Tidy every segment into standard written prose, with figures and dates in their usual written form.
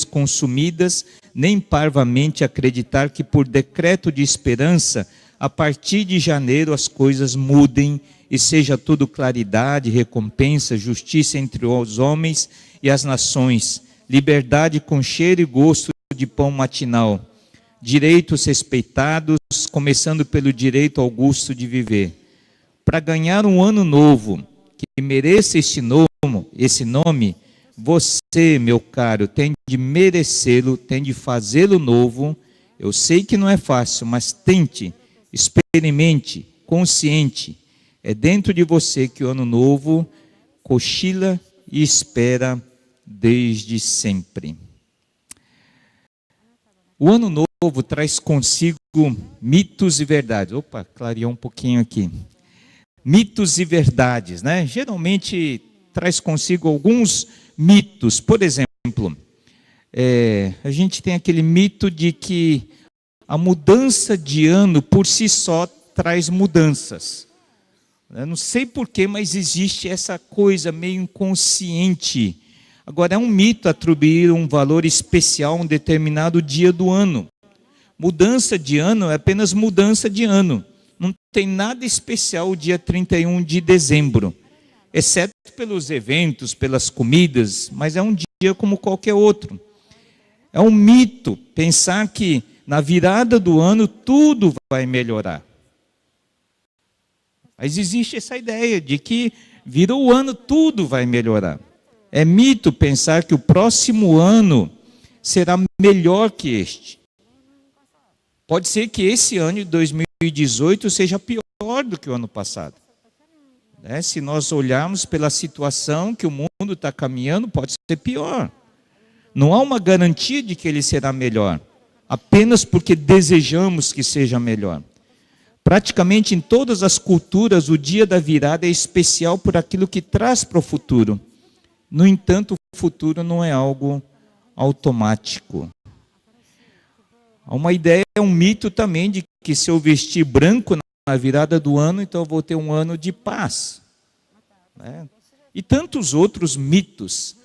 consumidas, nem parvamente acreditar que por decreto de esperança, a partir de janeiro as coisas mudem e seja tudo claridade, recompensa, justiça entre os homens e as nações, liberdade com cheiro e gosto de pão matinal, direitos respeitados, começando pelo direito ao gosto de viver. Para ganhar um ano novo, que mereça esse nome, você, meu caro, tem de merecê-lo, tem de fazê-lo novo. Eu sei que não é fácil, mas tente, experimente, consciente. É dentro de você que o ano novo cochila e espera desde sempre. O ano novo traz consigo mitos e verdades. Opa, clareou um pouquinho aqui. Mitos e verdades, né? Geralmente traz consigo alguns mitos. Por exemplo, a gente tem aquele mito de que a mudança de ano por si só traz mudanças. Eu não sei porquê, mas existe essa coisa meio inconsciente. Agora, é um mito atribuir um valor especial a um determinado dia do ano. Mudança de ano é apenas mudança de ano. Não tem nada especial o dia 31 de dezembro. Exceto pelos eventos, pelas comidas, mas é um dia como qualquer outro. É um mito pensar que na virada do ano tudo vai melhorar. Mas existe essa ideia de que virou o ano tudo vai melhorar. É mito pensar que o próximo ano será melhor que este. Pode ser que esse ano de 2018 seja pior do que o ano passado. Se nós olharmos pela situação que o mundo está caminhando, pode ser pior. Não há uma garantia de que ele será melhor, apenas porque desejamos que seja melhor. Praticamente em todas as culturas, o dia da virada é especial por aquilo que traz para o futuro. No entanto, o futuro não é algo automático. Há uma ideia, um mito também de que se eu vestir branco na virada do ano, então eu vou ter um ano de paz. E tantos outros mitos.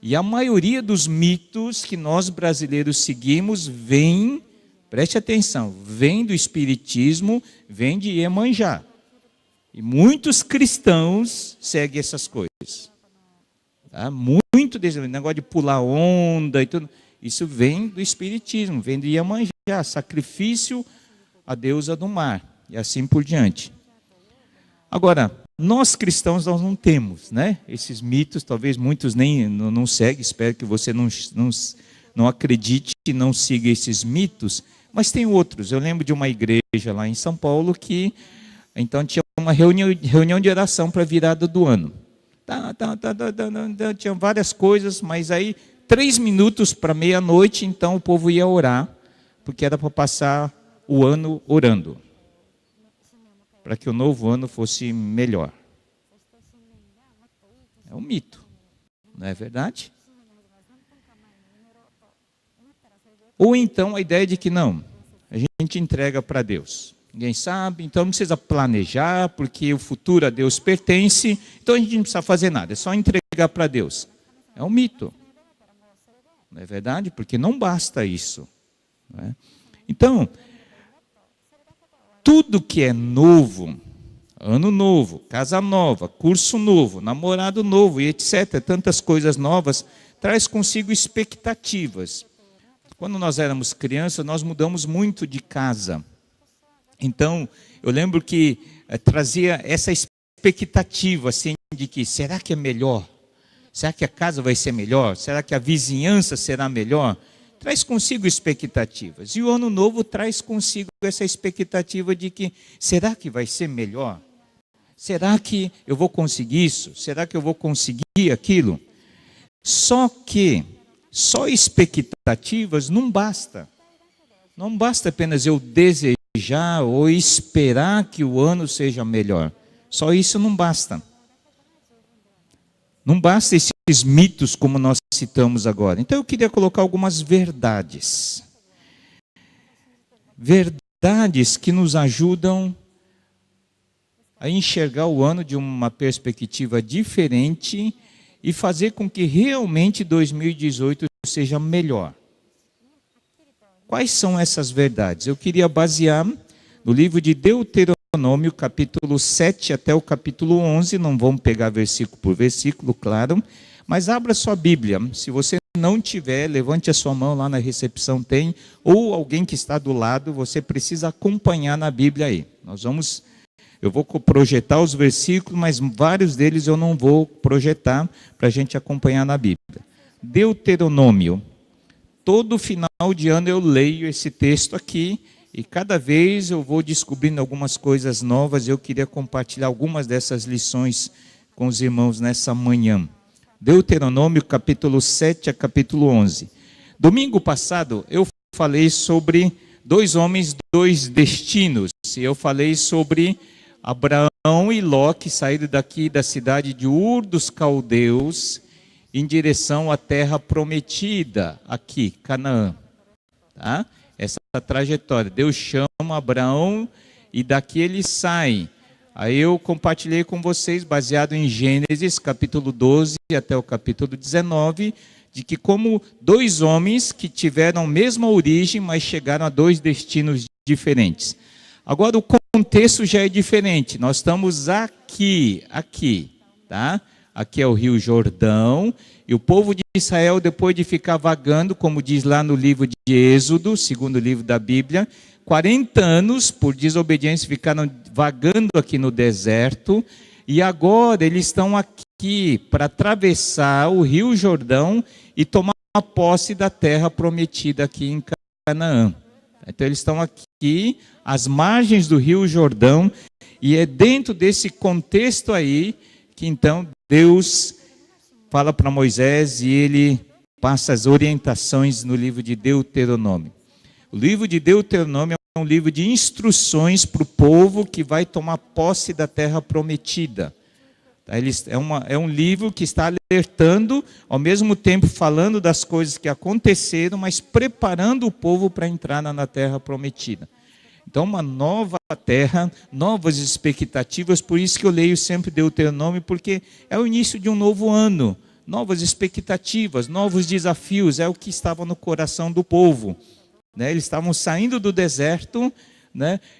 E a maioria dos mitos que nós brasileiros seguimos vem, preste atenção, vem do Espiritismo, vem de Iemanjá. E muitos cristãos seguem essas coisas. Muito desse negócio de pular onda e tudo. Isso vem do Espiritismo, vem de Iemanjá, sacrifício à deusa do mar. E assim por diante. Agora, nós cristãos nós não temos, esses mitos, talvez muitos nem não seguem, espero que você não acredite e não siga esses mitos, mas tem outros. Eu lembro de uma igreja lá em São Paulo que então tinha uma reunião de oração para a virada do ano. Tinha várias coisas, mas aí 3 minutos para meia-noite, então o povo ia orar, porque era para passar o ano orando. Para que o novo ano fosse melhor. É um mito, não é verdade? Ou então a ideia de que não, a gente entrega para Deus. Ninguém sabe, então não precisa planejar, porque o futuro a Deus pertence, então a gente não precisa fazer nada, é só entregar para Deus. É um mito, não é verdade? Porque não basta isso. Então, tudo que é novo, ano novo, casa nova, curso novo, namorado novo e etc., tantas coisas novas, traz consigo expectativas. Quando nós éramos crianças, nós mudamos muito de casa. Então, eu lembro que trazia essa expectativa, assim, de que será que é melhor? Será que a casa vai ser melhor? Será que a vizinhança será melhor? Traz consigo expectativas. E o ano novo traz consigo essa expectativa de que, será que vai ser melhor? Será que eu vou conseguir isso? Será que eu vou conseguir aquilo? Só que, só expectativas não basta. Não basta apenas eu desejar ou esperar que o ano seja melhor. Só isso não basta. Não basta esses mitos como nós citamos agora. Então eu queria colocar algumas verdades. Verdades que nos ajudam a enxergar o ano de uma perspectiva diferente e fazer com que realmente 2018 seja melhor. Quais são essas verdades? Eu queria basear no livro de Deuteronômio, capítulo 7 até o capítulo 11, não vamos pegar versículo por versículo, claro, mas abra sua Bíblia. Se você não tiver, levante a sua mão lá na recepção, tem, ou alguém que está do lado, você precisa acompanhar na Bíblia aí. Eu vou projetar os versículos, mas vários deles eu não vou projetar para a gente acompanhar na Bíblia. Deuteronômio. Todo final de ano eu leio esse texto aqui e cada vez eu vou descobrindo algumas coisas novas. Eu queria compartilhar algumas dessas lições com os irmãos nessa manhã. Deuteronômio capítulo 7 a capítulo 11. Domingo passado eu falei sobre dois homens, dois destinos. Eu falei sobre Abraão e Ló, que saíram daqui da cidade de Ur dos Caldeus em direção à terra prometida, aqui, Canaã. Tá? Essa trajetória. Deus chama Abraão e daqui eles saem. Aí eu compartilhei com vocês, baseado em Gênesis, capítulo 12 até o capítulo 19, de que como dois homens que tiveram a mesma origem, mas chegaram a dois destinos diferentes. Agora o contexto já é diferente. Nós estamos aqui, tá? Aqui é o Rio Jordão, e o povo de Israel, depois de ficar vagando, como diz lá no livro de Êxodo, segundo livro da Bíblia, 40 anos por desobediência ficaram vagando aqui no deserto, e agora eles estão aqui para atravessar o Rio Jordão e tomar posse da terra prometida aqui em Canaã. Então eles estão aqui, às margens do Rio Jordão, e é dentro desse contexto aí que então Deus fala para Moisés e ele passa as orientações no livro de Deuteronômio. O livro de Deuteronômio é um livro de instruções para o povo que vai tomar posse da terra prometida. É um livro que está alertando, ao mesmo tempo falando das coisas que aconteceram, mas preparando o povo para entrar na terra prometida. Então, uma nova terra, novas expectativas, por isso que eu leio sempre Deuteronômio, porque é o início de um novo ano, novas expectativas, novos desafios, é o que estava no coração do povo. Eles estavam saindo do deserto,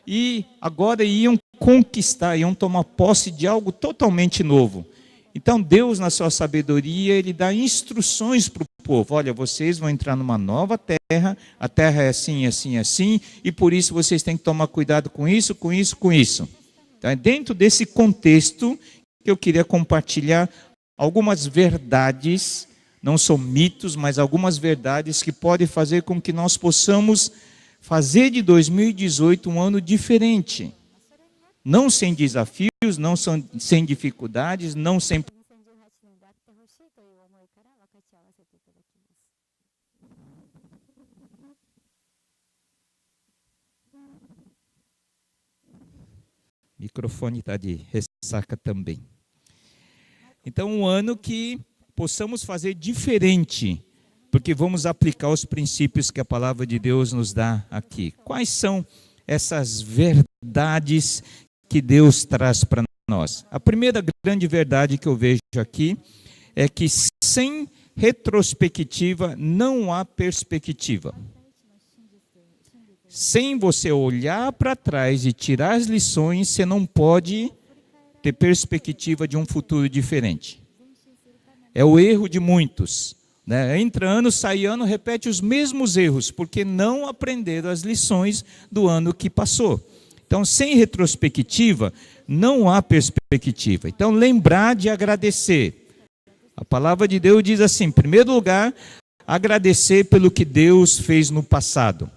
e agora iam conquistar, iam tomar posse de algo totalmente novo. Então Deus, na sua sabedoria, Ele dá instruções para o povo. Olha, vocês vão entrar numa nova terra, a terra é assim, assim, assim, e por isso vocês têm que tomar cuidado com isso, com isso, com isso. Então é dentro desse contexto que eu queria compartilhar algumas verdades, não são mitos, mas algumas verdades que podem fazer com que nós possamos fazer de 2018 um ano diferente. Não sem desafios, não sem dificuldades, não sem... O microfone está de ressaca também. Então, um ano que possamos fazer diferente, porque vamos aplicar os princípios que a palavra de Deus nos dá aqui. Quais são essas verdades que Deus traz para nós? A primeira grande verdade que eu vejo aqui é que sem retrospectiva não há perspectiva. Sem você olhar para trás e tirar as lições, você não pode ter perspectiva de um futuro diferente. É o erro de muitos. Entra ano, sai ano, repete os mesmos erros, porque não aprenderam as lições do ano que passou. Então, sem retrospectiva, não há perspectiva. Então, lembrar de agradecer. A palavra de Deus diz assim, em primeiro lugar, agradecer pelo que Deus fez no passado.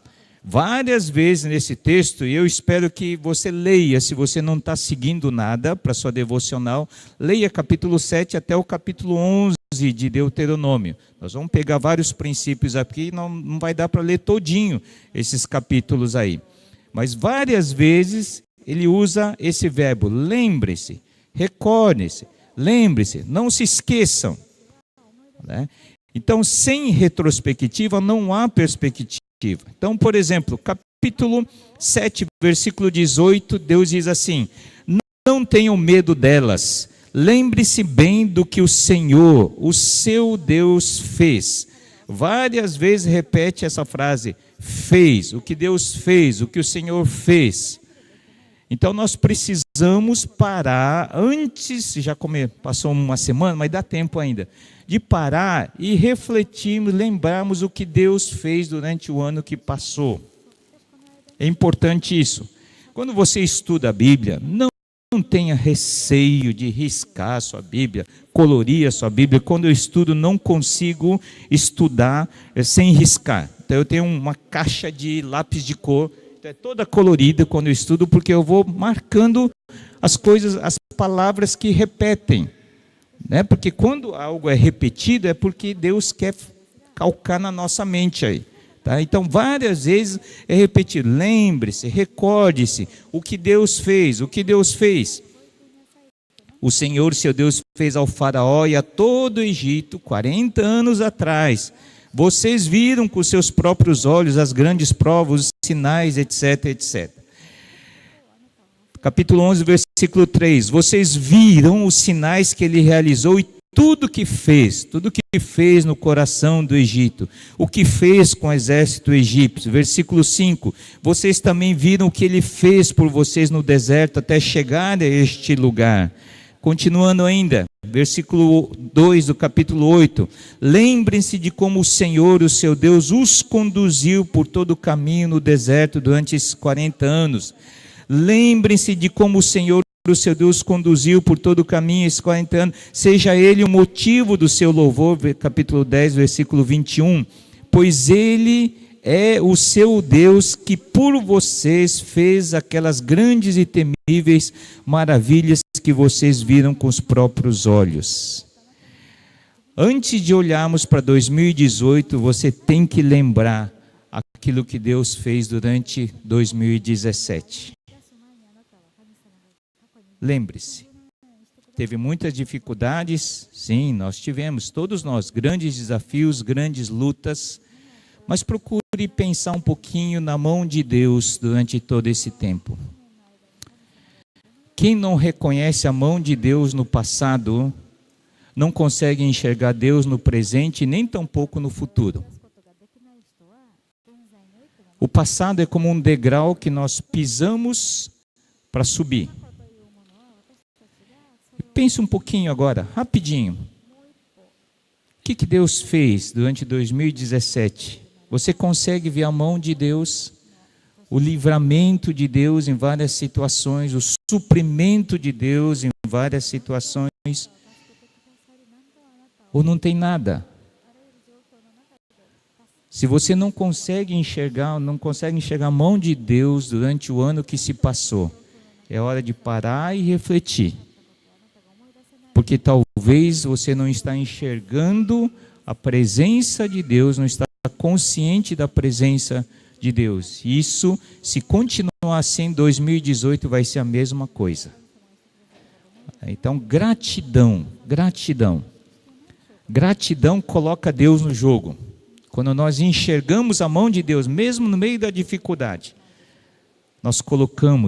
Várias vezes nesse texto, e eu espero que você leia, se você não está seguindo nada para sua devocional, leia capítulo 7 até o capítulo 11 de Deuteronômio. Nós vamos pegar vários princípios aqui, não vai dar para ler todinho esses capítulos aí. Mas várias vezes ele usa esse verbo, lembre-se, recorde-se, lembre-se, não se esqueçam. Então, sem retrospectiva, não há perspectiva. Então, por exemplo, capítulo 7, versículo 18, Deus diz assim, não tenham medo delas, lembre-se bem do que o Senhor, o seu Deus, fez. várias vezes repete essa frase: fez, o que Deus fez, o que o Senhor fez. Então nós precisamos parar antes, passou uma semana, mas dá tempo ainda, de parar e refletirmos, lembrarmos o que Deus fez durante o ano que passou. É importante isso. Quando você estuda a Bíblia, não tenha receio de riscar a sua Bíblia, colorir a sua Bíblia. Quando eu estudo, não consigo estudar sem riscar. Então eu tenho uma caixa de lápis de cor, é toda colorida quando eu estudo, porque eu vou marcando as coisas, as palavras que repetem, né? Porque quando algo é repetido, é porque Deus quer calcar na nossa mente aí, tá? Então várias vezes é repetido. Lembre-se, recorde-se o que Deus fez, o que Deus fez. O Senhor, seu Deus, fez ao Faraó e a todo o Egito 40 anos atrás. Vocês viram com seus próprios olhos as grandes provas, os sinais, etc, etc. Capítulo 11, versículo 3. Vocês viram os sinais que ele realizou e tudo que fez no coração do Egito, o que fez com o exército egípcio. Versículo 5. Vocês também viram o que ele fez por vocês no deserto até chegar a este lugar. Continuando ainda, versículo 2 do capítulo 8. Lembrem-se de como o Senhor, o seu Deus, os conduziu por todo o caminho no deserto durante esses 40 anos. Lembrem-se de como o Senhor, o seu Deus, conduziu por todo o caminho esses 40 anos. Seja ele o motivo do seu louvor, capítulo 10, versículo 21. Pois ele é o seu Deus que por vocês fez aquelas grandes e temíveis maravilhas que vocês viram com os próprios olhos. Antes de olharmos para 2018, você tem que lembrar aquilo que Deus fez durante 2017. Lembre-se, teve muitas dificuldades, sim, nós tivemos, todos nós, grandes desafios, grandes lutas, mas procure pensar um pouquinho na mão de Deus durante todo esse tempo. Quem não reconhece a mão de Deus no passado, não consegue enxergar Deus no presente, nem tampouco no futuro. O passado é como um degrau que nós pisamos para subir. Pense um pouquinho agora, rapidinho. O que Deus fez durante 2017? Você consegue ver a mão de Deus, o livramento de Deus em várias situações, o suprimento de Deus em várias situações? Ou não tem nada? Se você não consegue enxergar a mão de Deus durante o ano que se passou, é hora de parar e refletir. Porque talvez você não está enxergando a presença de Deus, não está consciente da presença de Deus. Isso, se continuar assim, 2018 vai ser a mesma coisa. Então, gratidão. Gratidão coloca Deus no jogo. Quando nós enxergamos a mão de Deus, mesmo no meio da dificuldade, nós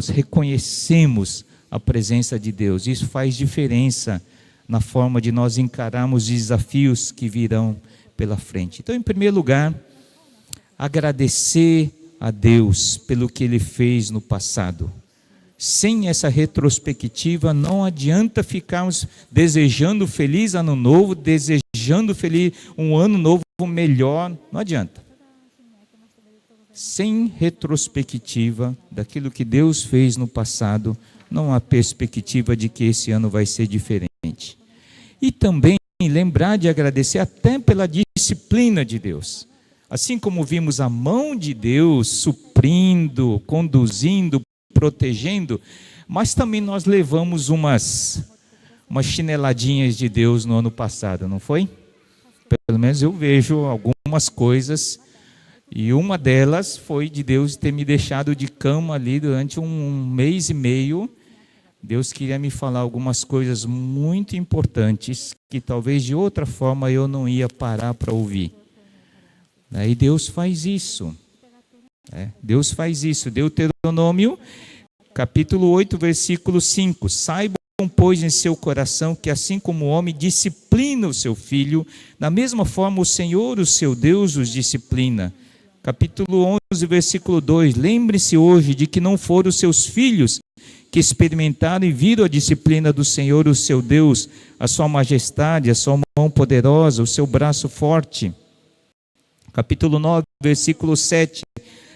reconhecemos a presença de Deus. Isso faz diferença na forma de nós encararmos os desafios que virão pela frente. Então, em primeiro lugar, agradecer a Deus pelo que Ele fez no passado. Sem essa retrospectiva, não adianta ficarmos desejando feliz ano novo, desejando feliz um ano novo melhor, não adianta. Sem retrospectiva daquilo que Deus fez no passado, não há perspectiva de que esse ano vai ser diferente. E também lembrar de agradecer até pela disciplina de Deus. Assim como vimos a mão de Deus suprindo, conduzindo, protegendo, mas também nós levamos umas chineladinhas de Deus no ano passado, não foi? Pelo menos eu vejo algumas coisas, e uma delas foi de Deus ter me deixado de cama ali durante um mês e meio. Deus queria me falar algumas coisas muito importantes, que talvez de outra forma eu não ia parar para ouvir. Aí Deus faz isso. Deus faz isso. Deuteronômio, capítulo 8, versículo 5. Saibam, pois, em seu coração que, assim como o homem disciplina o seu filho, da mesma forma o Senhor, o seu Deus, os disciplina. Capítulo 11, versículo 2. Lembre-se hoje de que não foram os seus filhos que experimentaram e viram a disciplina do Senhor, o seu Deus, a sua majestade, a sua mão poderosa, o seu braço forte. Capítulo 9, versículo 7.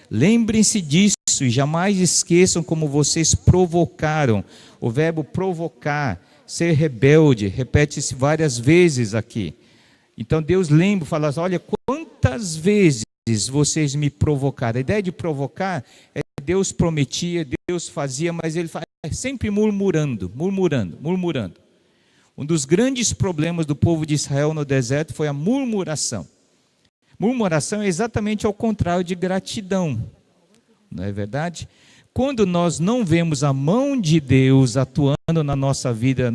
Lembrem-se disso e jamais esqueçam como vocês provocaram. O verbo provocar, ser rebelde, repete-se várias vezes aqui. Então Deus lembra, fala assim, olha, quantas vezes vocês me provocaram. A ideia de provocar é que Deus prometia, Deus fazia, mas ele faz sempre murmurando. Um dos grandes problemas do povo de Israel no deserto foi a murmuração. Murmuração é exatamente ao contrário de gratidão, não é verdade? Quando nós não vemos a mão de Deus atuando na nossa vida,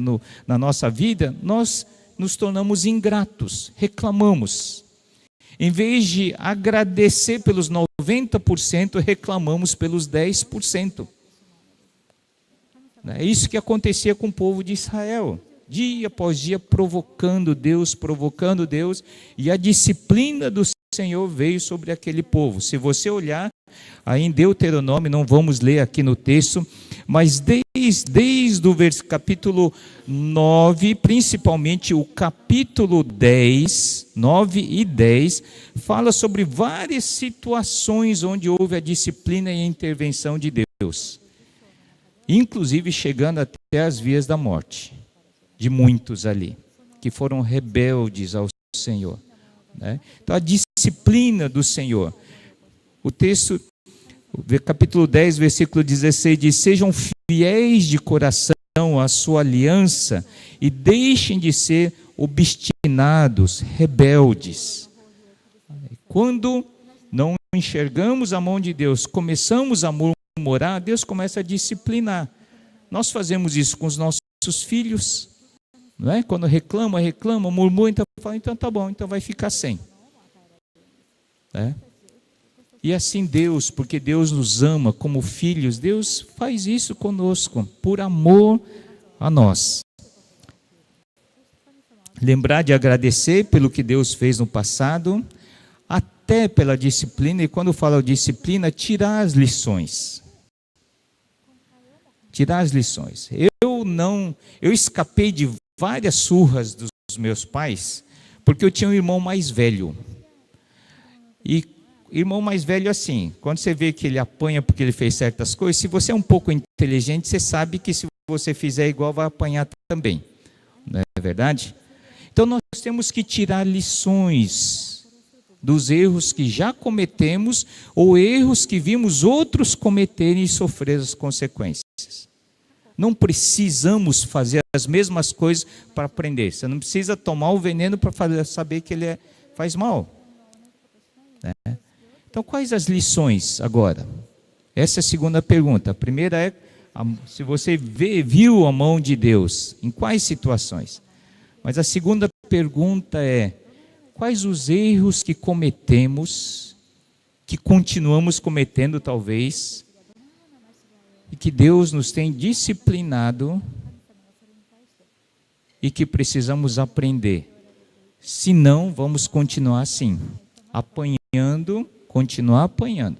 nós nos tornamos ingratos, reclamamos. Em vez de agradecer pelos 90%, reclamamos pelos 10%. É isso que acontecia com o povo de Israel. Dia após dia provocando Deus, e a disciplina do Senhor veio sobre aquele povo. Se você olhar aí em Deuteronômio, não vamos ler aqui no texto, mas desde o capítulo 9, principalmente o capítulo 10, 9 e 10, fala sobre várias situações onde houve a disciplina e a intervenção de Deus, inclusive chegando até as vias da morte de muitos ali, que foram rebeldes ao Senhor, né? Então a disciplina do Senhor, o texto, capítulo 10, versículo 16 diz, sejam fiéis de coração à sua aliança e deixem de ser obstinados, rebeldes. Quando não enxergamos a mão de Deus, começamos a murmurar, Deus começa a disciplinar. Nós fazemos isso com os nossos filhos, não é? Quando reclama, murmura, então fala, então tá bom, então vai ficar sem. É? E assim Deus, porque Deus nos ama como filhos, Deus faz isso conosco, por amor a nós. Lembrar de agradecer pelo que Deus fez no passado, até pela disciplina, e quando eu falo disciplina, tirar as lições. Tirar as lições. Eu escapei de várias surras dos meus pais, porque eu tinha um irmão mais velho. E irmão mais velho assim, quando você vê que ele apanha porque ele fez certas coisas, se você é um pouco inteligente, você sabe que se você fizer igual, vai apanhar também. Não é verdade? Então nós temos que tirar lições dos erros que já cometemos ou erros que vimos outros cometerem e sofrer as consequências. Não precisamos fazer as mesmas coisas para aprender. Você não precisa tomar o veneno para saber que ele faz mal. Né? Então, quais as lições agora? Essa é a segunda pergunta. A primeira é, se você viu a mão de Deus, em quais situações? Mas a segunda pergunta é, quais os erros que cometemos, que continuamos cometendo talvez, e que Deus nos tem disciplinado e que precisamos aprender. Senão, vamos continuar assim, continuar apanhando.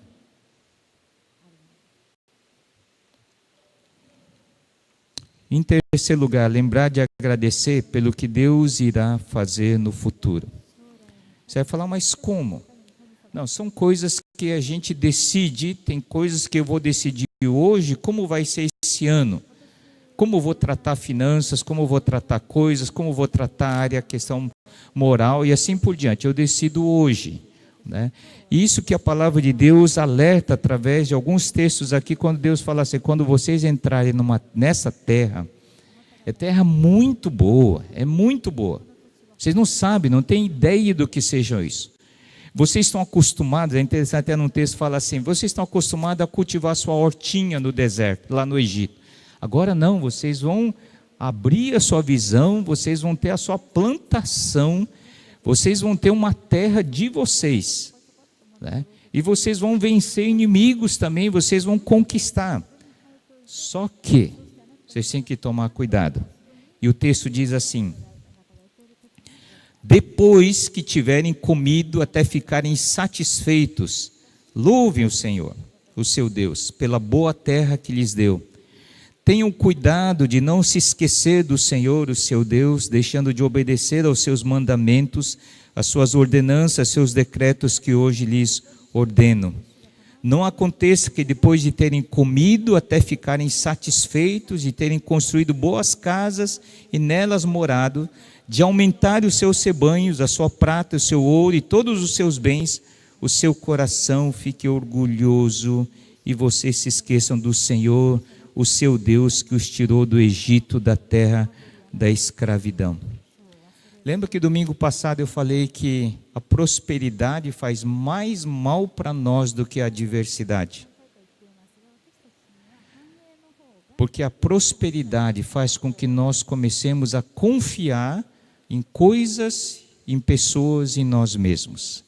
Em terceiro lugar, lembrar de agradecer pelo que Deus irá fazer no futuro. Você vai falar, mas como? Não, são coisas que a gente decide, tem coisas que eu vou decidir hoje, como vai ser esse ano. Como eu vou tratar finanças, como eu vou tratar coisas, como eu vou tratar a área, a questão moral e assim por diante. Eu decido hoje. Né? Isso que a palavra de Deus alerta através de alguns textos aqui, quando Deus fala assim, quando vocês entrarem nessa terra, é terra muito boa, é muito boa. Vocês não sabem, não têm ideia do que seja isso. Vocês estão acostumados, é interessante até num texto fala assim, vocês estão acostumados a cultivar sua hortinha no deserto, lá no Egito. Agora não, vocês vão abrir a sua visão, vocês vão ter a sua plantação, vocês vão ter uma terra de vocês, né? E vocês vão vencer inimigos também, vocês vão conquistar. Só que Vocês têm que tomar cuidado. E o texto diz assim: depois que tiverem comido até ficarem satisfeitos, louvem o Senhor, o seu Deus, pela boa terra que lhes deu. Tenham cuidado de não se esquecer do Senhor, o seu Deus, deixando de obedecer aos seus mandamentos, às suas ordenanças, seus decretos que hoje lhes ordeno. Não aconteça que depois de terem comido até ficarem satisfeitos, de terem construído boas casas e nelas morado, de aumentarem os seus rebanhos, a sua prata, o seu ouro e todos os seus bens, o seu coração fique orgulhoso e vocês se esqueçam do Senhor, o seu Deus, que os tirou do Egito, da terra da escravidão. Lembra que domingo passado eu falei que a prosperidade faz mais mal para nós do que a adversidade? Porque a prosperidade faz com que nós comecemos a confiar em coisas, em pessoas, em nós mesmos.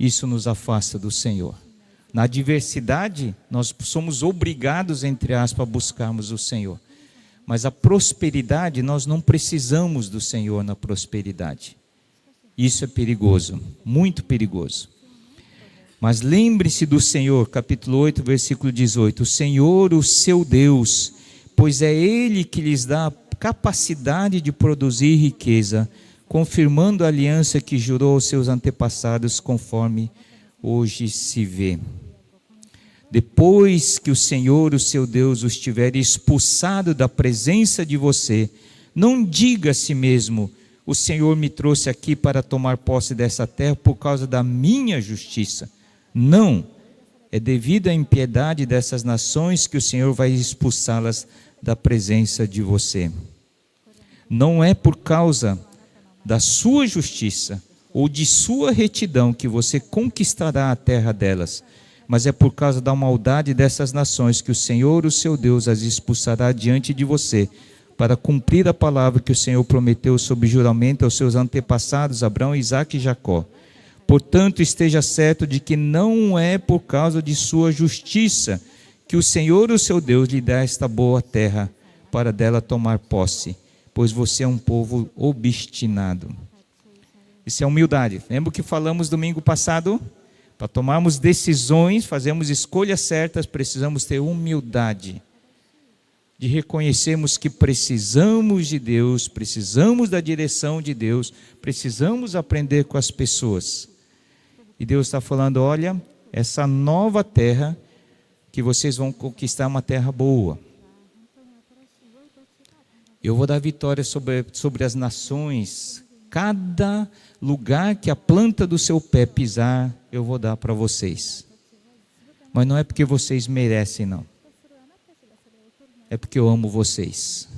Isso nos afasta do Senhor. Na adversidade, nós somos obrigados, entre aspas, a buscarmos o Senhor. Mas a prosperidade, nós não precisamos do Senhor na prosperidade. Isso é perigoso, muito perigoso. Mas lembre-se do Senhor, capítulo 8, versículo 18. O Senhor, o seu Deus, pois é Ele que lhes dá a capacidade de produzir riqueza, confirmando a aliança que jurou aos seus antepassados, conforme hoje se vê. Depois que o Senhor, o seu Deus, os tiver expulsado da presença de você, não diga a si mesmo: o Senhor me trouxe aqui para tomar posse dessa terra por causa da minha justiça. Não, é devido à impiedade dessas nações que o Senhor vai expulsá-las da presença de você. Não é por causa da sua justiça ou de sua retidão que você conquistará a terra delas, mas é por causa da maldade dessas nações que o Senhor, o seu Deus, as expulsará diante de você, para cumprir a palavra que o Senhor prometeu sob juramento aos seus antepassados, Abraão, Isaque e Jacó. Portanto, esteja certo de que não é por causa de sua justiça que o Senhor, o seu Deus, lhe dá esta boa terra para dela tomar posse, pois você é um povo obstinado. Isso é humildade. Lembra o que falamos domingo passado? Para tomarmos decisões, fazermos escolhas certas, precisamos ter humildade. De reconhecermos que precisamos de Deus, precisamos da direção de Deus, precisamos aprender com as pessoas. E Deus está falando: olha, essa nova terra que vocês vão conquistar é uma terra boa. Eu vou dar vitória sobre as nações. Cada lugar que a planta do seu pé pisar, eu vou dar para vocês. Mas não é porque vocês merecem, não. É porque eu amo vocês.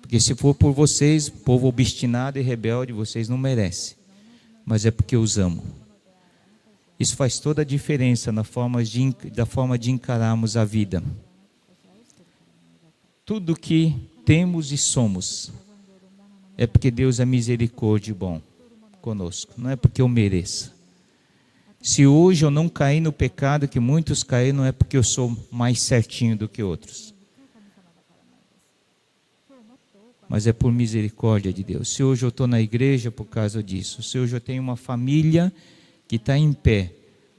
Porque se for por vocês, povo obstinado e rebelde, vocês não merecem. Mas é porque eu os amo. Isso faz toda a diferença da forma de encararmos a vida. Tudo que temos e somos é porque Deus é misericórdia e bom conosco. Não é porque eu mereça. Se hoje eu não caí no pecado que muitos caíram, não é porque eu sou mais certinho do que outros. Mas é por misericórdia de Deus. Se hoje eu estou na igreja, por causa disso. Se hoje eu tenho uma família que está em pé,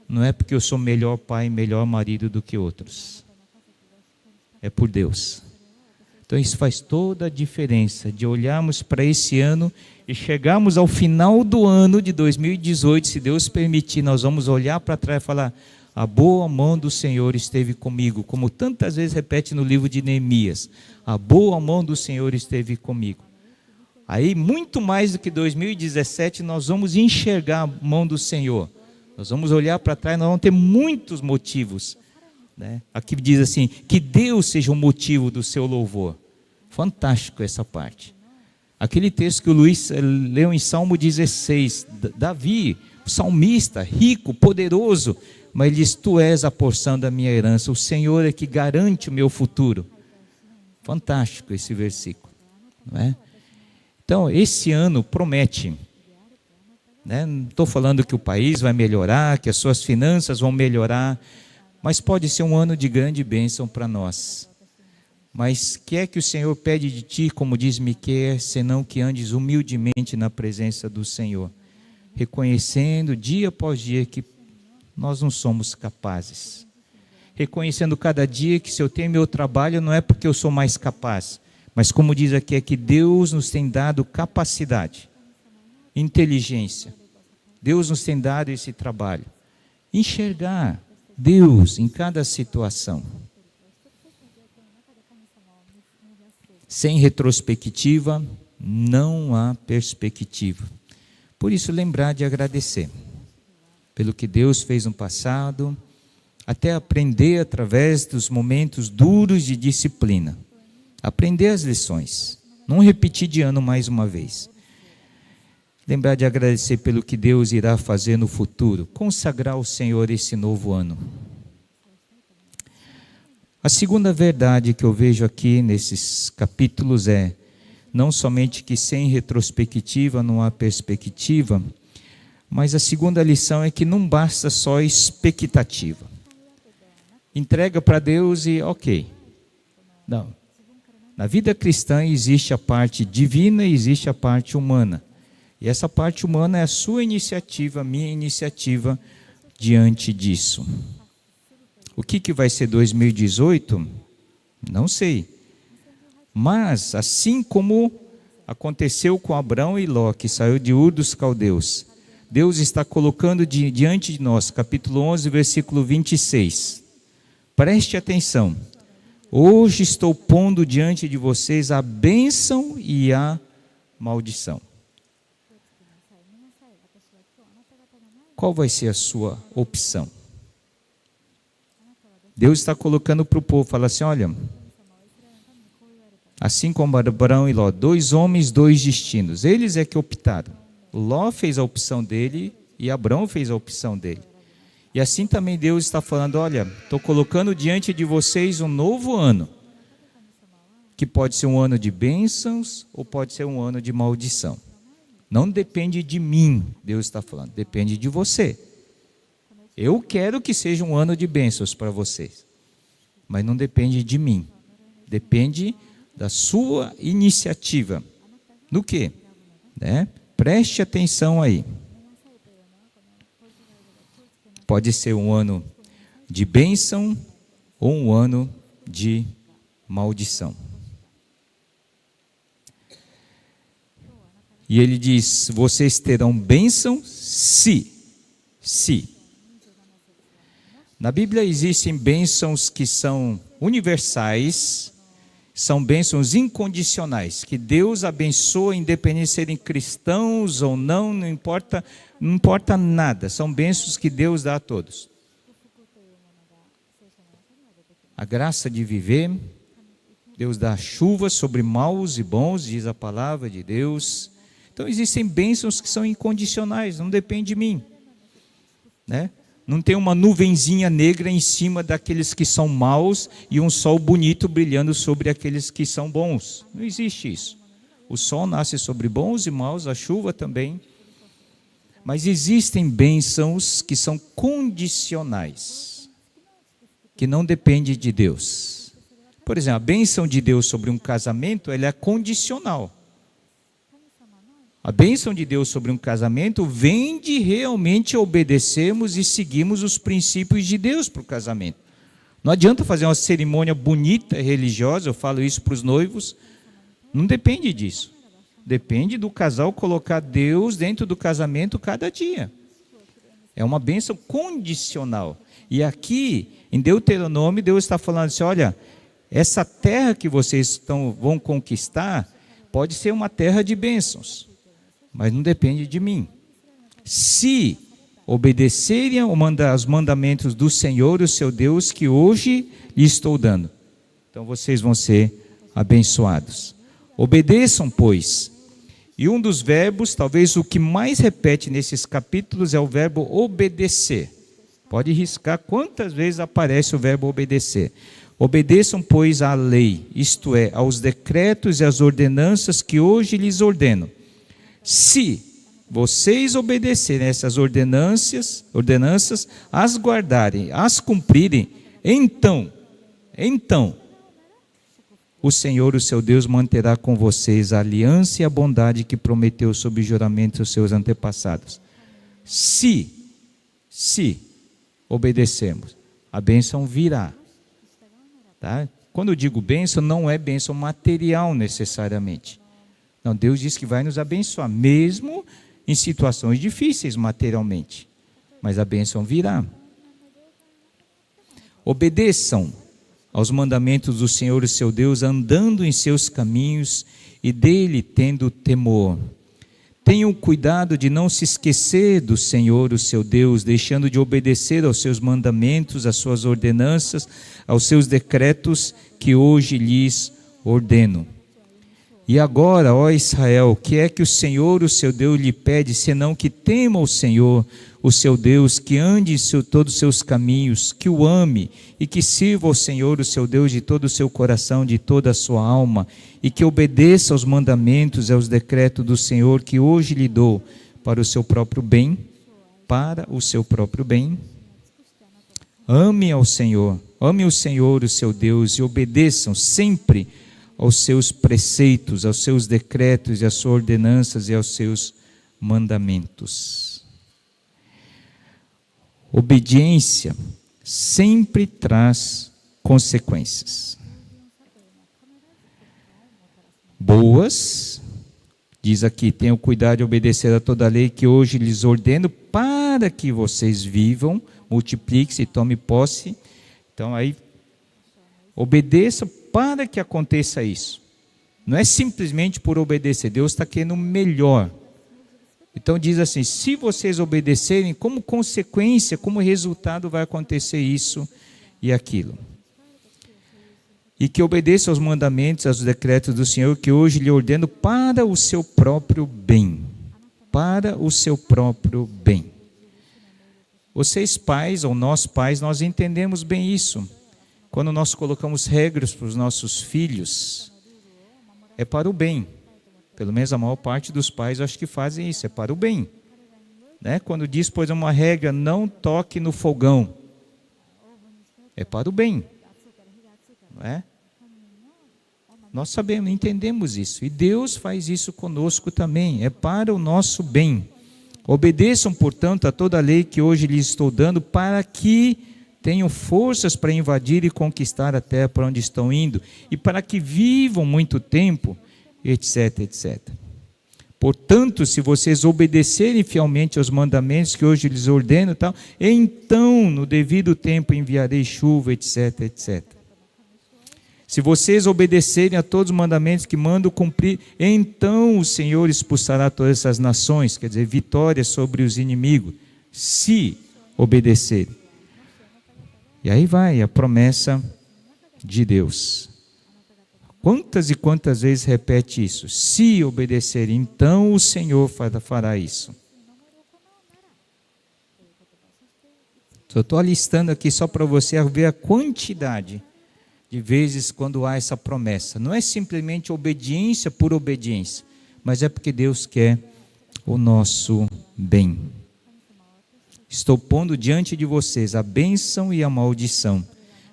não é porque eu sou melhor pai, melhor marido do que outros. É por Deus. Então isso faz toda a diferença de olharmos para esse ano e chegarmos ao final do ano de 2018, se Deus permitir, nós vamos olhar para trás e falar: a boa mão do Senhor esteve comigo, como tantas vezes repete no livro de Neemias, a boa mão do Senhor esteve comigo. Aí muito mais do que 2017 nós vamos enxergar a mão do Senhor, nós vamos olhar para trás, nós vamos ter muitos motivos. Aqui diz assim: que Deus seja o motivo do seu louvor. Fantástico essa parte. Aquele texto que o Luiz leu em Salmo 16, Davi, salmista, rico, poderoso, mas ele diz: tu és a porção da minha herança, o Senhor é que garante o meu futuro. Fantástico esse versículo, não é? Então esse ano promete, não estou falando que o país vai melhorar, que as suas finanças vão melhorar, mas pode ser um ano de grande bênção para nós. Mas que é que o Senhor pede de ti, como diz Miqueias, senão que andes humildemente na presença do Senhor, reconhecendo dia após dia que nós não somos capazes, reconhecendo cada dia que se eu tenho meu trabalho não é porque eu sou mais capaz, mas como diz aqui, é que Deus nos tem dado capacidade, inteligência, Deus nos tem dado esse trabalho, enxergar Deus em cada situação, sem retrospectiva não há perspectiva. Por isso lembrar de agradecer pelo que Deus fez no passado, até aprender através dos momentos duros de disciplina, aprender as lições, não repetir de ano mais uma vez. Lembrar de agradecer pelo que Deus irá fazer no futuro, consagrar ao Senhor esse novo ano. A segunda verdade que eu vejo aqui nesses capítulos é, não somente que sem retrospectiva não há perspectiva, mas a segunda lição é que não basta só expectativa. Entrega para Deus e ok. Não. Na vida cristã existe a parte divina e existe a parte humana. E essa parte humana é a sua iniciativa, a minha iniciativa diante disso. O que vai ser 2018? Não sei. Mas, assim como aconteceu com Abrão e Ló, que saiu de Ur dos Caldeus, Deus está colocando diante de nós, capítulo 11, versículo 26. Preste atenção. Hoje estou pondo diante de vocês a bênção e a maldição. Qual vai ser a sua opção? Deus está colocando para o povo, fala assim, olha, assim como Abrão e Ló, 2 homens, 2 destinos, eles é que optaram. Ló fez a opção dele e Abrão fez a opção dele. E assim também Deus está falando, olha, estou colocando diante de vocês um novo ano, que pode ser um ano de bênçãos ou pode ser um ano de maldição. Não depende de mim, Deus está falando, depende de você. Eu quero que seja um ano de bênçãos para vocês, mas não depende de mim, depende da sua iniciativa. No quê? Preste atenção aí. Pode ser um ano de bênção ou um ano de maldição. E ele diz, vocês terão bênção se. Na Bíblia existem bênçãos que são universais, são bênçãos incondicionais, que Deus abençoa independente de serem cristãos ou não, não importa nada, são bênçãos que Deus dá a todos. A graça de viver, Deus dá chuva sobre maus e bons, diz a palavra de Deus. Então existem bênçãos que são incondicionais, não depende de mim, Não tem uma nuvenzinha negra em cima daqueles que são maus e um sol bonito brilhando sobre aqueles que são bons. Não existe isso. O sol nasce sobre bons e maus, a chuva também. Mas existem bênçãos que são condicionais, que não dependem de Deus. Por exemplo, a bênção de Deus sobre um casamento, ela é condicional. A bênção de Deus sobre um casamento vem de realmente obedecermos e seguirmos os princípios de Deus para o casamento. Não adianta fazer uma cerimônia bonita, religiosa, eu falo isso para os noivos, não depende disso. Depende do casal colocar Deus dentro do casamento cada dia. É uma bênção condicional. E aqui, em Deuteronômio, Deus está falando assim, olha, essa terra que vocês vão conquistar, pode ser uma terra de bênçãos. Mas não depende de mim. Se obedecerem aos mandamentos do Senhor, o seu Deus, que hoje lhe estou dando, então vocês vão ser abençoados. Obedeçam, pois. E um dos verbos, talvez o que mais repete nesses capítulos, é o verbo obedecer. Pode riscar quantas vezes aparece o verbo obedecer. Obedeçam, pois, à lei, isto é, aos decretos e às ordenanças que hoje lhes ordeno. Se vocês obedecerem a essas ordenanças, as guardarem, as cumprirem, então, o Senhor, o seu Deus, manterá com vocês a aliança e a bondade que prometeu sob juramento aos seus antepassados. Se obedecermos, a bênção virá. Tá? Quando eu digo bênção, não é bênção material necessariamente. Não, Deus diz que vai nos abençoar, mesmo em situações difíceis materialmente. Mas a bênção virá. Obedeçam aos mandamentos do Senhor, o seu Deus, andando em seus caminhos e dele tendo temor. Tenham cuidado de não se esquecer do Senhor, o seu Deus, deixando de obedecer aos seus mandamentos, às suas ordenanças, aos seus decretos que hoje lhes ordeno. E agora, ó Israel, o que é que o Senhor, o seu Deus, lhe pede, senão que tema o Senhor, o seu Deus, que ande em todos os seus caminhos, que o ame e que sirva ao Senhor, o seu Deus, de todo o seu coração, de toda a sua alma, e que obedeça aos mandamentos e aos decretos do Senhor, que hoje lhe dou, para o seu próprio bem, para o seu próprio bem. Ame ao Senhor, ame o Senhor, o seu Deus, e obedeçam sempre aos seus preceitos, aos seus decretos e às suas ordenanças e aos seus mandamentos. Obediência sempre traz consequências. Boas, diz aqui, tenham cuidado de obedecer a toda a lei que hoje lhes ordeno, para que vocês vivam, multipliquem-se e tomem posse. Então aí, obedeça para que aconteça isso. Não é simplesmente por obedecer, Deus está querendo o melhor. Então diz assim, se vocês obedecerem, como consequência, como resultado vai acontecer isso e aquilo. E que obedeça aos mandamentos, aos decretos do Senhor, que hoje lhe ordeno para o seu próprio bem. Para o seu próprio bem. Vocês pais, ou nós pais, nós entendemos bem isso. Quando nós colocamos regras para os nossos filhos, é para o bem. Pelo menos a maior parte dos pais acho que fazem isso, é para o bem. Né? Quando diz, pois, uma regra, não toque no fogão, é para o bem. Não é? Nós sabemos, entendemos isso. E Deus faz isso conosco também, é para o nosso bem. Obedeçam, portanto, a toda a lei que hoje lhes estou dando, para que tenham forças para invadir e conquistar a terra para onde estão indo, e para que vivam muito tempo, etc, etc. Portanto, se vocês obedecerem fielmente aos mandamentos que hoje lhes ordeno, tal, então, no devido tempo, enviarei chuva, etc, etc. Se vocês obedecerem a todos os mandamentos que mando cumprir, então o Senhor expulsará todas essas nações, quer dizer, vitória sobre os inimigos, se obedecerem. E aí vai a promessa de Deus. Quantas e quantas vezes repete isso? Se obedecer, então o Senhor fará isso. Eu estou alistando aqui só para você ver a quantidade de vezes quando há essa promessa. Não é simplesmente obediência por obediência, mas é porque Deus quer o nosso bem. Estou pondo diante de vocês a bênção e a maldição.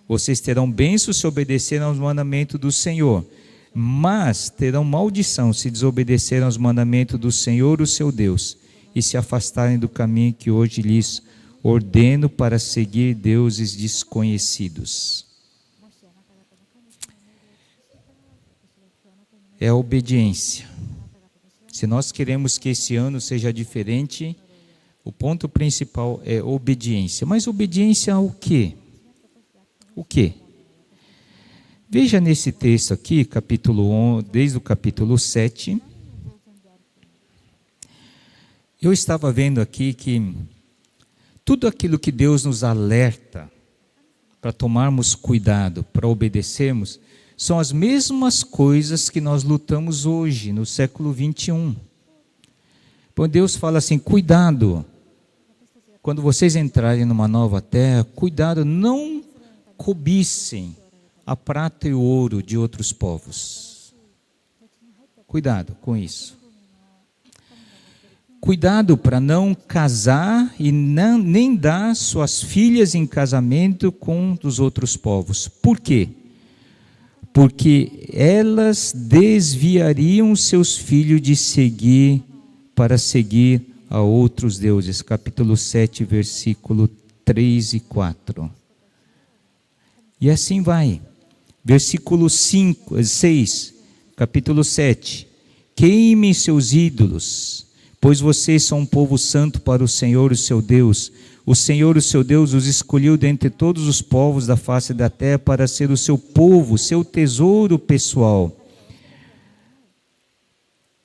Vocês terão bênção se obedecerem aos mandamentos do Senhor, mas terão maldição se desobedecerem aos mandamentos do Senhor, o seu Deus, e se afastarem do caminho que hoje lhes ordeno para seguir deuses desconhecidos. É a obediência. Se nós queremos que esse ano seja diferente, o ponto principal é obediência. Mas obediência ao quê? O quê? Veja nesse texto aqui, capítulo 11, desde o capítulo 7. Eu estava vendo aqui que tudo aquilo que Deus nos alerta para tomarmos cuidado, para obedecermos, são as mesmas coisas que nós lutamos hoje, no século 21. Então Deus fala assim, cuidado. Quando vocês entrarem numa nova terra, cuidado, não cobicem a prata e o ouro de outros povos. Cuidado com isso. Cuidado para não casar e nem dar suas filhas em casamento com os outros povos. Por quê? porque elas desviariam seus filhos de seguir para seguir a outros deuses. Capítulo 7, versículo 3 e 4. E assim vai. Versículo 6, capítulo 7. Queimem seus ídolos, pois vocês são um povo santo para o Senhor, o seu Deus. O Senhor, o seu Deus, os escolheu dentre todos os povos da face da terra para ser o seu povo, seu tesouro pessoal.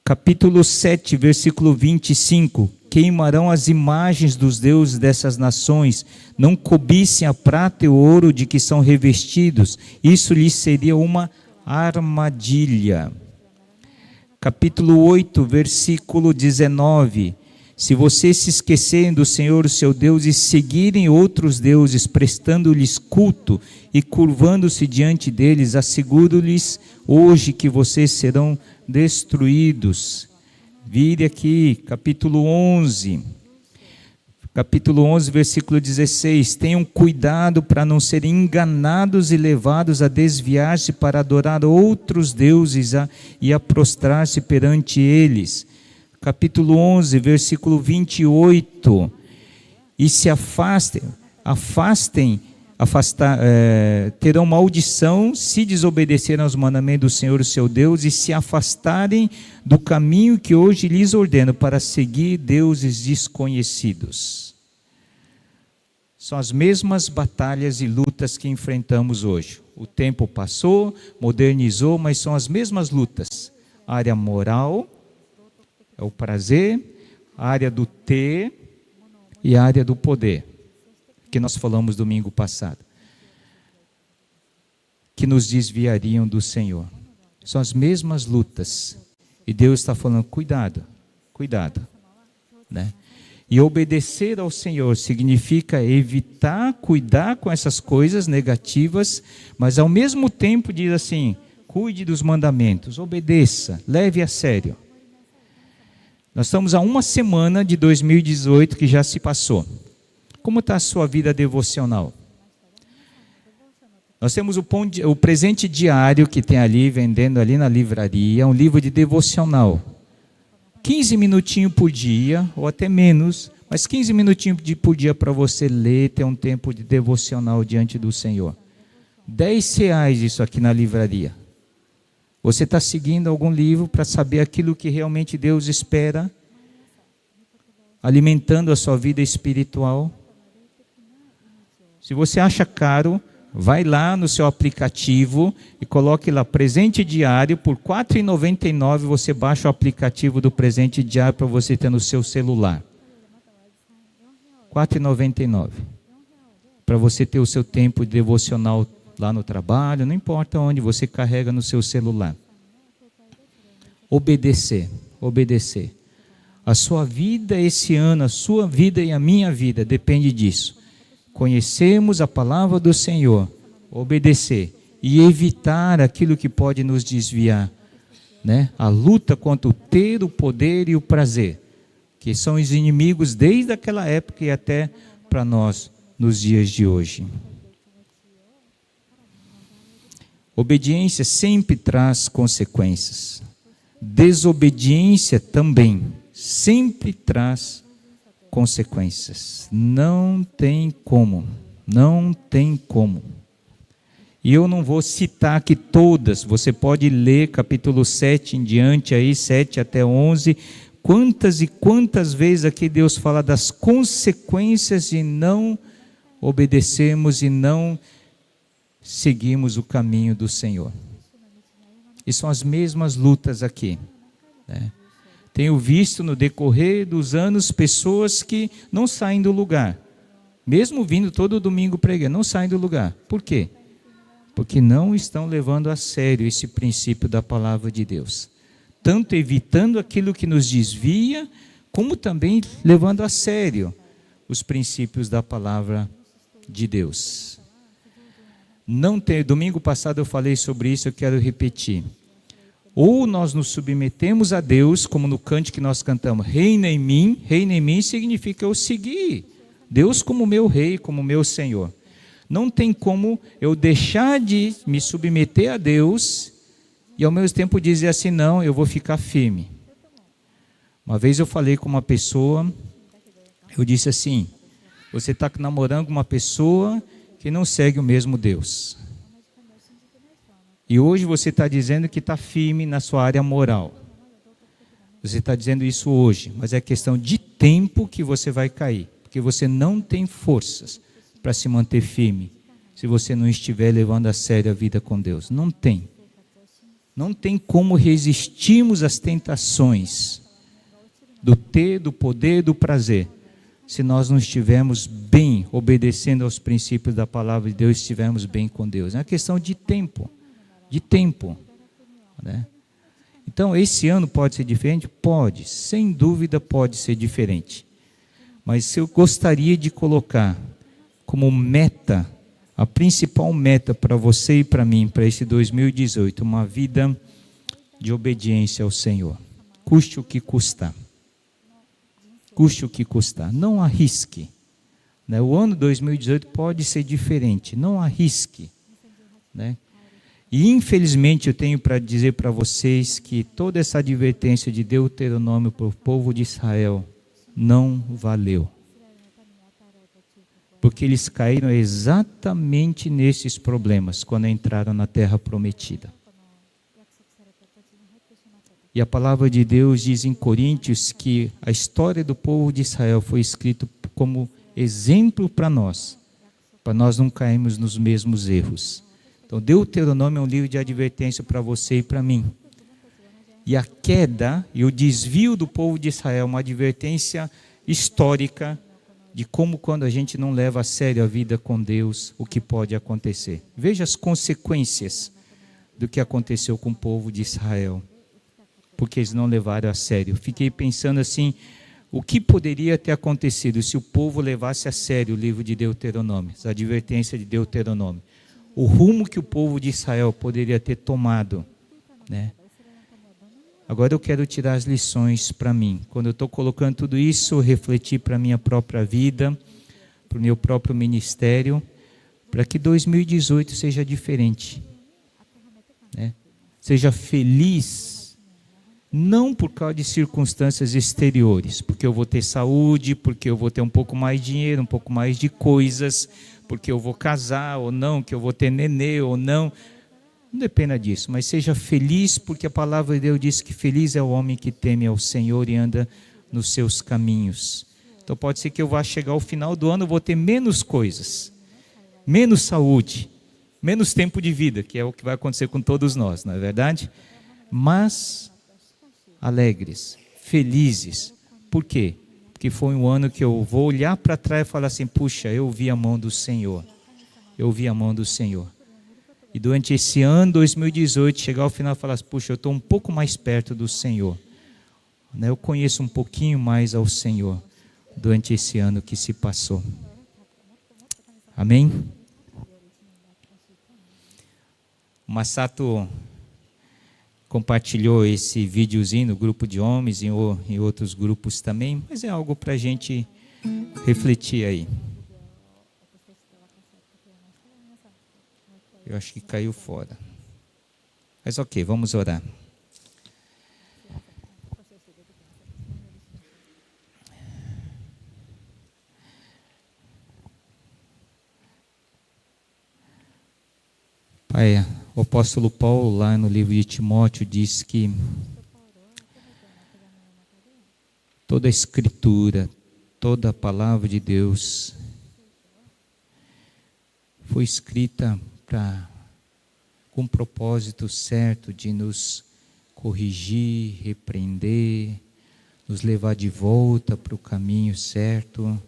Capítulo 7, versículo 25. Queimarão as imagens dos deuses dessas nações, não cobissem a prata e o ouro de que são revestidos, isso lhes seria uma armadilha. Capítulo 8, versículo 19. Se vocês se esquecerem do Senhor, o seu Deus, e seguirem outros deuses, prestando-lhes culto e curvando-se diante deles, asseguro-lhes hoje que vocês serão destruídos. Vire aqui, capítulo 11. Capítulo 11, versículo 16. Tenham cuidado para não serem enganados e levados a desviar-se para adorar outros deuses e a prostrar-se perante eles. Capítulo 11, versículo 28. E se terão maldição se desobedecerem aos mandamentos do Senhor, o seu Deus, e se afastarem do caminho que hoje lhes ordeno para seguir deuses desconhecidos. São as mesmas batalhas e lutas que enfrentamos hoje. O tempo passou, modernizou, mas são as mesmas lutas. A área moral é o prazer, a área do ter e a área do poder, que nós falamos domingo passado, que nos desviariam do Senhor. São as mesmas lutas. E Deus está falando, cuidado, né? E obedecer ao Senhor significa evitar, cuidar com essas coisas negativas, mas ao mesmo tempo diz assim, cuide dos mandamentos, obedeça, leve a sério. Nós estamos a uma semana de 2018 que já se passou. Como está a sua vida devocional? Nós temos o presente diário que tem ali, vendendo ali na livraria, um livro de devocional. 15 minutinhos por dia, ou até menos, mas 15 minutinhos por dia para você ler, ter um tempo de devocional diante do Senhor. R$10 isso aqui na livraria. Você está seguindo algum livro para saber aquilo que realmente Deus espera, alimentando a sua vida espiritual? Se você acha caro, vai lá no seu aplicativo e coloque lá presente diário, por R$ 4,99 você baixa o aplicativo do presente diário para você ter no seu celular. R$ 4,99. Para você ter o seu tempo devocional lá no trabalho, não importa onde, você carrega no seu celular. Obedecer. A sua vida esse ano, a sua vida e a minha vida depende disso. Conhecermos a palavra do Senhor, obedecer e evitar aquilo que pode nos desviar, né? A luta contra o ter, o poder e o prazer, que são os inimigos desde aquela época e até para nós nos dias de hoje. Obediência sempre traz consequências. Desobediência também sempre traz consequências. Não tem como. E eu não vou citar aqui todas, você pode ler capítulo 7 em diante, aí 7 até 11, quantas e quantas vezes aqui Deus fala das consequências de não obedecermos e não seguirmos o caminho do Senhor. E são as mesmas lutas aqui, né? Tenho visto no decorrer dos anos pessoas que não saem do lugar, mesmo vindo todo domingo pregar, não saem do lugar. Por quê? Porque não estão levando a sério esse princípio da palavra de Deus. Tanto evitando aquilo que nos desvia, como também levando a sério os princípios da palavra de Deus. Domingo passado eu falei sobre isso, eu quero repetir. Ou nós nos submetemos a Deus, como no cântico que nós cantamos, reina em mim significa eu seguir Deus como meu rei, como meu Senhor. Não tem como eu deixar de me submeter a Deus e ao mesmo tempo dizer assim, não, eu vou ficar firme. Uma vez eu falei com uma pessoa, eu disse assim, você está namorando com uma pessoa que não segue o mesmo Deus. E hoje você está dizendo que está firme na sua área moral. Você está dizendo isso hoje, mas é questão de tempo que você vai cair. Porque você não tem forças para se manter firme, se você não estiver levando a sério a vida com Deus. Não tem. Não tem como resistirmos às tentações do ter, do poder, do prazer, se nós não estivermos bem, obedecendo aos princípios da palavra de Deus, estivermos bem com Deus. É uma questão de tempo, né? Então, esse ano pode ser diferente? Pode, sem dúvida pode ser diferente. Mas eu gostaria de colocar como meta, a principal meta para você e para mim, para esse 2018, uma vida de obediência ao Senhor. Custe o que custar. Custe o que custar. Não arrisque. Né? O ano 2018 pode ser diferente. Não arrisque. Né? E infelizmente eu tenho para dizer para vocês que toda essa advertência de Deuteronômio para o povo de Israel não valeu. Porque eles caíram exatamente nesses problemas quando entraram na terra prometida. E a palavra de Deus diz em Coríntios que a história do povo de Israel foi escrita como exemplo para nós não cairmos nos mesmos erros. Então, Deuteronômio é um livro de advertência para você e para mim. E a queda e o desvio do povo de Israel é uma advertência histórica de como, quando a gente não leva a sério a vida com Deus, o que pode acontecer. Veja as consequências do que aconteceu com o povo de Israel, porque eles não levaram a sério. Fiquei pensando assim, o que poderia ter acontecido se o povo levasse a sério o livro de Deuteronômio, a advertência de Deuteronômio. O rumo que o povo de Israel poderia ter tomado, né? Agora eu quero tirar as lições para mim. Quando eu estou colocando tudo isso, eu refleti para a minha própria vida, para o meu próprio ministério, para que 2018 seja diferente. Né? Seja feliz, não por causa de circunstâncias exteriores, porque eu vou ter saúde, porque eu vou ter um pouco mais de dinheiro, um pouco mais de coisas, porque eu vou casar ou não, que eu vou ter nenê ou não. Não dependa disso, mas seja feliz, porque a palavra de Deus diz que feliz é o homem que teme ao Senhor e anda nos seus caminhos. Então pode ser que eu vá chegar ao final do ano, eu vou ter menos coisas, menos saúde, menos tempo de vida, que é o que vai acontecer com todos nós, não é verdade? Mas alegres, felizes. Por quê? Porque foi um ano que eu vou olhar para trás e falar assim, puxa, eu vi a mão do Senhor. Eu vi a mão do Senhor. E durante esse ano, 2018, chegar ao final e falar, puxa, eu estou um pouco mais perto do Senhor. Eu conheço um pouquinho mais ao Senhor durante esse ano que se passou. Amém? O Masato compartilhou esse videozinho no grupo de homens e em outros grupos também, mas é algo para a gente refletir aí. Eu acho que caiu fora. Mas ok, vamos orar. Pai, o apóstolo Paulo, lá no livro de Timóteo, diz que toda a escritura, toda a palavra de Deus foi escrita com o propósito certo de nos corrigir, repreender, nos levar de volta para o caminho certo,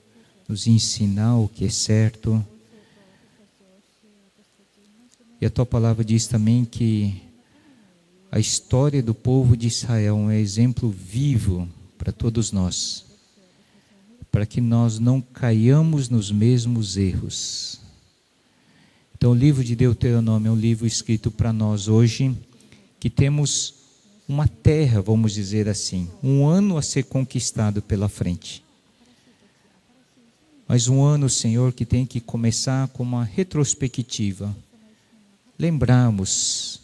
nos ensinar o que é certo. E a tua palavra diz também que a história do povo de Israel é um exemplo vivo para todos nós, para que nós não caiamos nos mesmos erros. Então o livro de Deuteronômio é um livro escrito para nós hoje, que temos uma terra, vamos dizer assim, um ano a ser conquistado pela frente. mas um ano, Senhor, que tem que começar com uma retrospectiva. Lembrarmos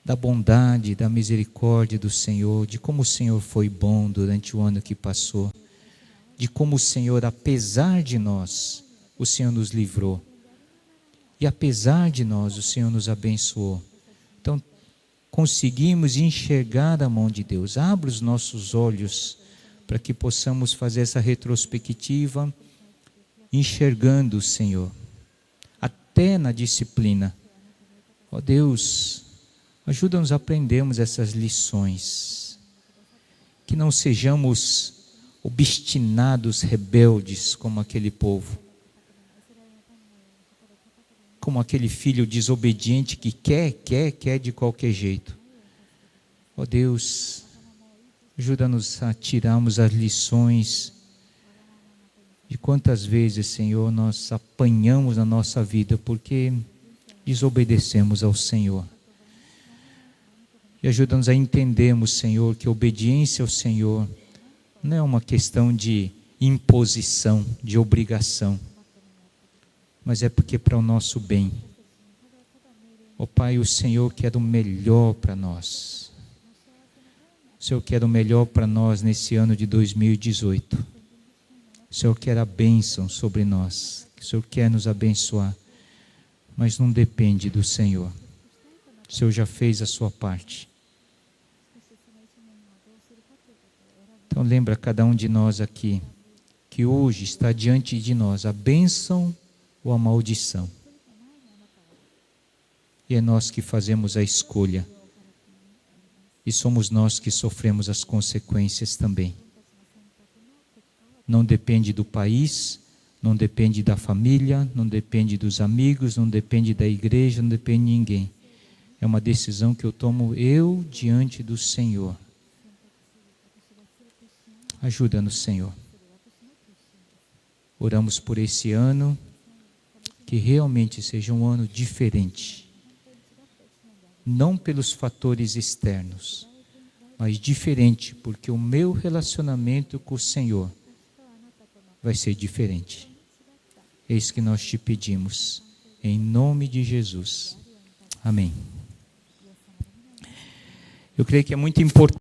da bondade, da misericórdia do Senhor, de como o Senhor foi bom durante o ano que passou, de como o Senhor, apesar de nós, o Senhor nos livrou, e apesar de nós, o Senhor nos abençoou. Então, conseguimos enxergar a mão de Deus. Abra os nossos olhos para que possamos fazer essa retrospectiva, enxergando o Senhor, até na disciplina. Ó Deus, ajuda-nos a aprendermos essas lições, que não sejamos obstinados, rebeldes como aquele povo, como aquele filho desobediente que quer de qualquer jeito. Ó Deus, ajuda-nos a tirarmos as lições de quantas vezes, Senhor, nós apanhamos na nossa vida porque desobedecemos ao Senhor. E ajuda-nos a entendermos, Senhor, que a obediência ao Senhor não é uma questão de imposição, de obrigação, mas é porque é para o nosso bem. Ó Pai, o Senhor quer o melhor para nós. O Senhor quer o melhor para nós nesse ano de 2018. O Senhor quer a bênção sobre nós. O Senhor quer nos abençoar, mas não depende do Senhor. O Senhor já fez a sua parte. Então lembra cada um de nós aqui, que hoje está diante de nós a bênção ou a maldição. E é nós que fazemos a escolha. E somos nós que sofremos as consequências também. Não depende do país, não depende da família, não depende dos amigos, não depende da igreja, não depende de ninguém. É uma decisão que eu tomo eu diante do Senhor. Ajuda-nos, Senhor. Oramos por esse ano, que realmente seja um ano diferente. Não pelos fatores externos, mas diferente, porque o meu relacionamento com o Senhor vai ser diferente. É isso que nós te pedimos, em nome de Jesus. Amém. Eu creio que é muito importante